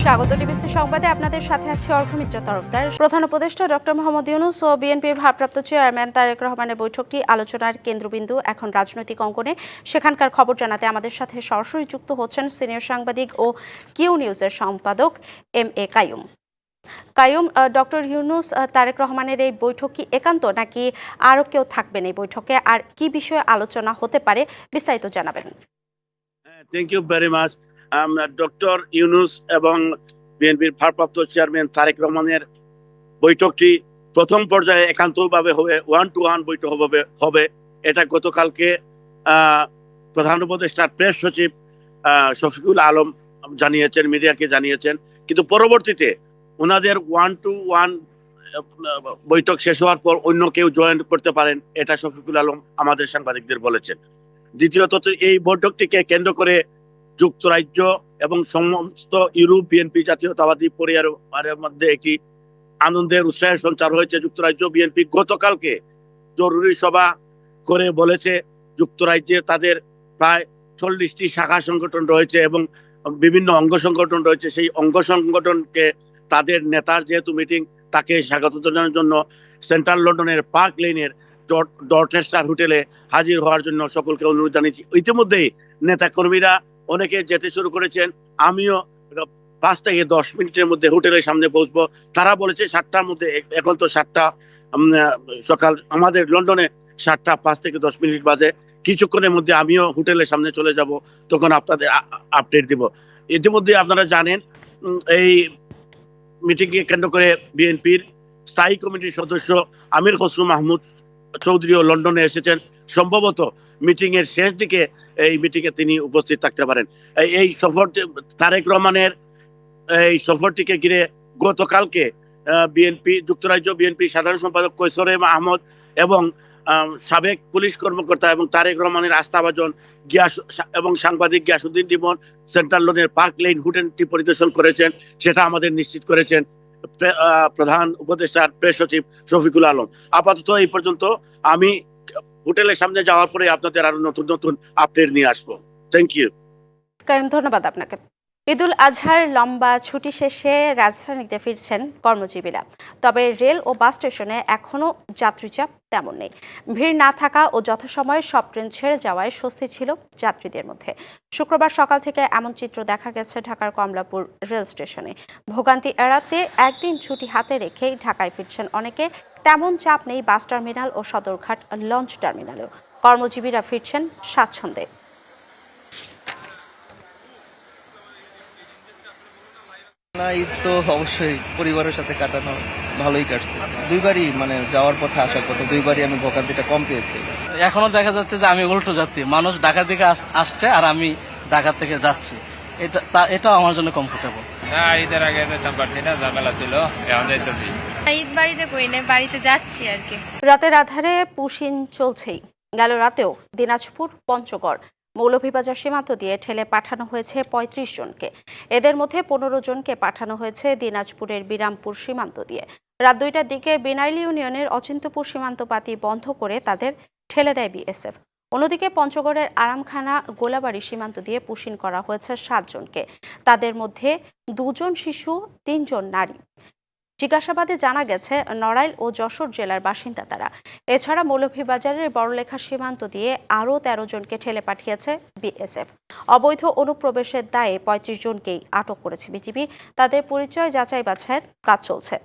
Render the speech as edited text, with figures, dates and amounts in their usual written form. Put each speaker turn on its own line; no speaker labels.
স্বাগত ডিবিসি সংবাদে আপনাদের সাথে আছি অর্ঘমিত্রা তরফদার। প্রধান উপদেষ্টা ডক্টর মোহাম্মদ ইউনূস ও বিএনপির ভারপ্রাপ্ত চেয়ারম্যান তারেক রহমানের বৈঠকটি আলোচনার কেন্দ্রবিন্দু এখন রাজনৈতিক অঙ্গনে। সেখানকার খবর জানাতে আমাদের সাথে সরাসরি যুক্ত হচ্ছেন সিনিয়র সাংবাদিক ও কিউ নিউজের সম্পাদক এম.এ. কাইয়ুম। কাইয়ুম, ডক্টর ইউনূস তারেক রহমানের এই বৈঠক কি একান্ত নাকি আরও কেউ থাকবেন এই বৈঠকে, আর কি বিষয়ে আলোচনা হতে পারে বিস্তারিত জানাবেন?
Thank you very much. Doctor Yunus এবং বিএনপির ভারপ্রাপ্ত চেয়ারম্যান তারেক রহমানের বৈঠকটি প্রথম পর্যায়ে একান্তভাবে হবে, 1-to-1 বৈঠক হবে। এটা গতকালকে প্রধান উপদেষ্টার প্রেস সচিব শফিকুল আলম জানিয়েছেন, মিডিয়াকে জানিয়েছেন। কিন্তু পরবর্তীতে ওনাদের 1-to-1 বৈঠক শেষ হওয়ার পর অন্য কেউ জয়েন করতে পারেন, এটা শফিকুল আলম আমাদের সাংবাদিকদের বলেছেন। দ্বিতীয়ত, এই বৈঠকটিকে কেন্দ্র করে যুক্তরাজ্য এবং সমস্ত ইউরোপ বিএনপি জাতীয়তাবাদী পরিবারের মধ্যে একটি আনন্দের উৎসাহের সঞ্চার হয়েছে। যুক্তরাজ্য বিএনপি গতকালকে জরুরি সভা করে বলেছে যুক্তরাজ্যে তাদের প্রায় 40টি শাখা সংগঠন রয়েছে এবং বিভিন্ন অঙ্গ সংগঠন রয়েছে। সেই অঙ্গ সংগঠনকে তাদের নেতার যেহেতু মিটিং, তাকে স্বাগত জানানোর জন্য সেন্ট্রাল লন্ডনের পার্ক লেনের ডরচেস্টার হোটেলে হাজির হওয়ার জন্য সকলকে অনুরোধ জানিয়েছি। ইতিমধ্যেই নেতাকর্মীরা অনেকে যেতে শুরু করেছেন। আমিও 5 থেকে 10 মিনিটের মধ্যে হোটেলের সামনে পৌঁছবো। তারা বলেছে 7টার মধ্যে, এখন তো 7টা সকাল, আমাদের লন্ডনে 7টা 5 থেকে 10 মিনিট বাজে। কিছুক্ষণের মধ্যে আমিও হোটেলের সামনে চলে যাব, তখন আপনাদের আপডেট দিব। ইতিমধ্যে আপনারা জানেন এই মিটিংকে কেন্দ্র করে বিএনপির স্থায়ী কমিটির সদস্য আমির খসরু মাহমুদ চৌধুরীও লন্ডনে এসেছেন। সম্ভবত মিটিং এর শেষ দিকে এই মিটিংয়ে তিনি উপস্থিত থাকতে পারেন। এই সফরটি, তারেক রহমানের এই সফরটিকে ঘিরে গতকালকে যুক্তরাজ্য বিএনপি সাধারণ সম্পাদক কৈশোর আহমদ এবং সাবেক পুলিশ কর্মকর্তা এবং তারেক রহমানের আস্থাভাজন এবং সাংবাদিক গিয়াসউদ্দিন রিমন সেন্ট্রাল লন্ডনের পার্ক লেন হোটেলটি পরিদর্শন করেছেন। সেটা আমাদের নিশ্চিত করেছেন প্রধান উপদেষ্টার প্রেস সচিব শফিকুল আলম। আপাতত এই পর্যন্ত। আমি হোটেলের সামনে যাওয়ার পরে আপনাদের আরো নতুন নতুন আপডেট নিয়ে আসবো। Thank you.
কাইয়ুম, ধন্যবাদ আপনাকে। ঈদুল আজহার লম্বা ছুটি শেষে রাজধানীতে ফিরছেন কর্মজীবীরা। তবে রেল ও বাস স্টেশনে এখনও যাত্রীচাপ তেমন নেই। ভিড় না থাকা ও যথাসময়ে সব ট্রেন ছেড়ে যাওয়ায় স্বস্তি ছিল যাত্রীদের মধ্যে। শুক্রবার সকাল থেকে এমন চিত্র দেখা গেছে ঢাকার কমলাপুর রেল স্টেশনে। ভোগান্তি এড়াতে একদিন ছুটি হাতে রেখেই ঢাকায় ফিরছেন অনেকে। তেমন চাপ নেই বাস টার্মিনাল ও সদরঘাট লঞ্চ টার্মিনালেও। কর্মজীবীরা ফিরছেন স্বাচ্ছন্দ্যে।
ঈদ তো অবশ্যই পরিবারের সাথে কাটানো ভালোই কাটছে। দুইবারই যাওয়ার পথে আসার পথে দুইবারই আমি ভোগান্তিটা কম পেয়েছি।
এখনো দেখা যাচ্ছে যে আমি উল্টো যাত্রী, মানুষ ঢাকা থেকে আসছে আর আমি ঢাকা থেকে যাচ্ছি। এটা আমার জন্য কমফোর্টেবল।
না, ঈদের আগে যেতাম পারছি না, ঝামেলা ছিল, এখন যাইতেছি।
ঈদ বাড়িতে কই না, বাড়িতে যাচ্ছি আর কি।
রাতের আধারে পুশিন চলছেই। গেল রাতেও দিনাজপুর পঞ্চগড় মৌলভীবাজার সীমান্ত দিয়ে ঠেলে পাঠানো হয়েছে 35 জনকে। এদের মধ্যে 15 জনকে পাঠানো হয়েছে দিনাজপুরের বিরামপুর সীমান্ত দিয়ে। রাত 2টার দিকে বিনাইল ইউনিয়নের অচিন্তপুর সীমান্ত পাতি বন্ধ করে তাদের ঠেলে দেয় বিএসএফ। অন্যদিকে পঞ্চগড়ের আরামখানা গোলাবাড়ি সীমান্ত দিয়ে পুশিন করা হয়েছে 7 জনকে। তাদের মধ্যে 2 জন শিশু, 3 জন নারী। জিজ্ঞাসাবাদে জানা গেছে নড়াইল ও যশোর জেলার বাসিন্দা তারা। এছাড়া মৌলভীবাজারের বড়লেখা সীমান্ত দিয়ে আরও 13 জনকে ঠেলে পাঠিয়েছে বিএসএফ। অবৈধ অনুপ্রবেশের দায়ে 35 জনকেই আটক করেছে বিজিবি। তাদের পরিচয় যাচাই বাছাইয়ের কাজ চলছে।